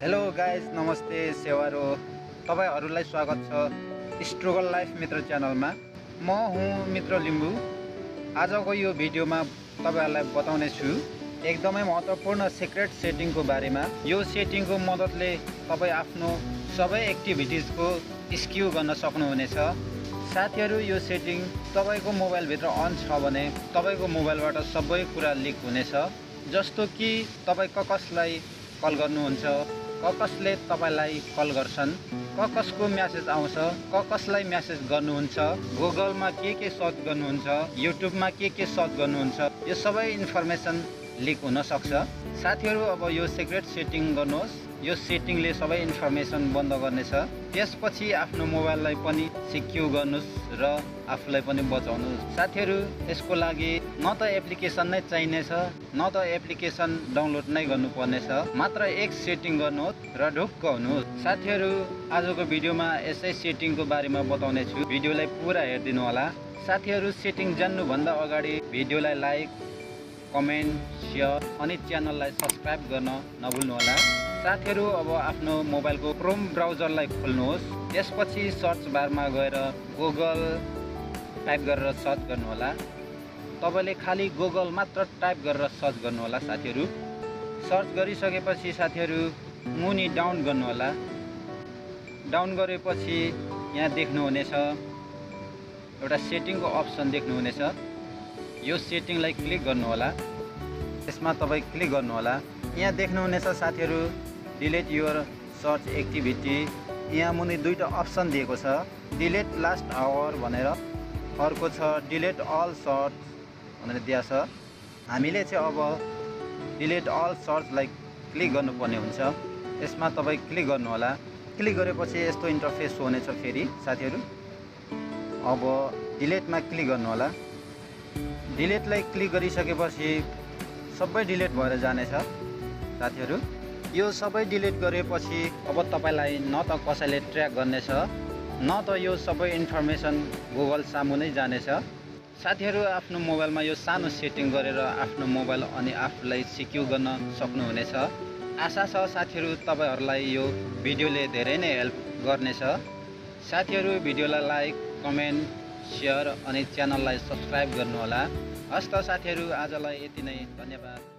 Hello guys, नमस्ते सेवारो। तपाईहरुलाई स्वागत छ स्ट्रगल लाइफ मित्र च्यानलमा। म हुँ मित्र लिम्बू। आजको यो भिडियोमा तपाईहरुलाई बताउने छु एकदमै महत्त्वपूर्ण सिक्रेट सेटिङको बारेमा। यो सेटिङको मद्दतले तपाई आफ्नो सबै एक्टिभिटिजको स्क्यू गर्न सक्नुहुनेछ। साथीहरु, यो सेटिङ तपाईको मोबाइल भित्र अन छ भने तपाईको मोबाइलबाट सबै कुरा लिक हुनेछ। जस्तो कि तपाई कसलाई कल गर्नुहुन्छ, कसले तपाईलाई कल गर्छन्, कसको म्यासेज आउँछ, कसलाई म्यासेज गर्नुहुन्छ, गुगलमा के सर्च गर्नुहुन्छ, युट्युबमा के सर्च गर्नुहुन्छ, यो सबै इन्फर्मेसन लिक हुन सक्छ। साथीहरु, अब यो सिक्रेट सेटिङ गर्नुहोस्। यो सेटिङले सबै इन्फर्मेसन बन्द गर्नेछ। त्यसपछि आफ्नो मोबाइललाई पनि सिक्योर गर्नुस् र आफूलाई पनि बचाउनुस्। साथीहरु, यसको लागि न त एप्लिकेसन नै चाहिनेछ, न त एप्लिकेसन डाउनलोड नै गर्नुपर्नेछ। मात्र एक सेटिङ गर्नुहोस् र ढुक्क हुनुहोस्। साथीहरु, आजको भिडियोमा यसै सेटिङको बारेमा बताउने छु। भिडियोलाई पुरा हेर्दिनु होला। साथीहरु, सेटिङ जान्नु भन्दा अगाडि भिडियोलाई लाइक, कमेन्ट, शेयर अनि च्यानललाई सब्स्क्राइब गर्न नभुल्नु होला। साथीहरु, अब आफ्नो मोबाइलको क्रोम ब्राउजरलाई खोल्नुहोस्। त्यसपछि सर्च बारमा गएर गुगल टाइप गरेर सर्च गर्नु होला। तपाईले खाली गुगल मात्र टाइप गरेर सर्च गर्नु होला। साथीहरु, सर्च गरिसकेपछि साथीहरु मुनि डाउन गर्नु होला। डाउन गरेपछि यहाँ देख्नुहुनेछ एउटा सेटिङको अप्सन देख्नुहुनेछ। यो सेटिङलाई क्लिक गर्नु होला। यसमा तपाई क्लिक गर्नु होला। यहाँ देख्नुहुनेछ साथीहरु डिलिट योर सर्च एक्टिभिटी। यहाँ मुनि दुईटा अप्सन दिएको छ, डिलिट लास्ट आवर भनेर, अर्को छ डिलिट अल सर्च भनेर दिएको छ। हामीले चाहिँ अब डिलिट अल सर्चलाई क्लिक गर्नुपर्ने हुन्छ। यसमा तपाई क्लिक गर्नु होला। क्लिक गरेपछि यस्तो इन्टरफेस हुनेछ फेरि। साथीहरु, अब डिलिटमा क्लिक गर्नु होला। डिलिटलाई क्लिक गरिसकेपछि सबै डिलिट भएर जानेछ। साथीहरु, यो सबै डिलिट गरेपछि अब तपाईलाई न त कसैले ट्र्याक गर्नेछ, न त यो सबै इन्फर्मेसन गुगल सामु नै जानेछ। साथीहरु, आफ्नो मोबाइलमा यो सानो सेटिङ गरेर आफ्नो मोबाइल अनि आफूलाई सिक्योर गर्न सक्नुहुनेछ। आशा छ साथीहरु तपाईहरुलाई यो भिडियोले धेरै नै हेल्प गर्नेछ। साथीहरु, भिडियोलाई लाइक, कमेन्ट, शेयर अनि च्यानललाई सब्स्क्राइब गर्नु होला। हस्त साथीहरु, आजलाई यति नै। धन्यवाद।